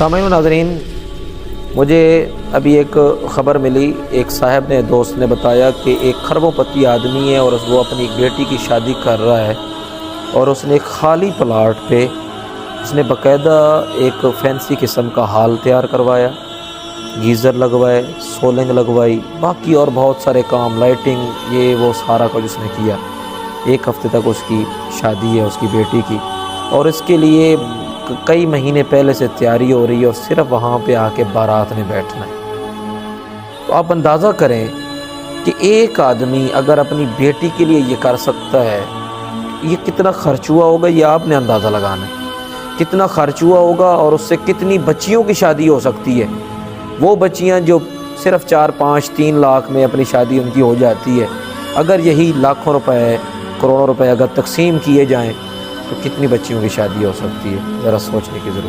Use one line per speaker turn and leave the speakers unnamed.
सामईन नाज़रीन, मुझे अभी एक ख़बर मिली। एक साहब ने, दोस्त ने बताया कि एक खरबोपति आदमी है और वो अपनी बेटी की शादी कर रहा है और उसने एक खाली प्लाट पे उसने बाकायदा एक फैंसी किस्म का हाल तैयार करवाया, गीज़र लगवाए, सोलिंग लगवाई, बाकी और बहुत सारे काम, लाइटिंग, ये वो सारा कुछ उसने किया। एक हफ़्ते तक उसकी शादी है उसकी बेटी की, और इसके लिए कई महीने पहले से तैयारी हो रही है और सिर्फ वहाँ पे आके बारात ने बैठना है। तो आप अंदाज़ा करें कि एक आदमी अगर अपनी बेटी के लिए ये कर सकता है, ये कितना खर्च हुआ होगा, ये आपने अंदाज़ा लगाना है कितना खर्च हुआ होगा और उससे कितनी बच्चियों की शादी हो सकती है। वो बच्चियाँ जो सिर्फ 4-5-3 लाख में अपनी शादी उनकी हो जाती है, अगर यही लाखों रुपए, करोड़ों रुपए अगर तकसीम किए जाएँ तो कितनी बच्चियों की शादी हो सकती है, ज़रा सोचने की ज़रूरत।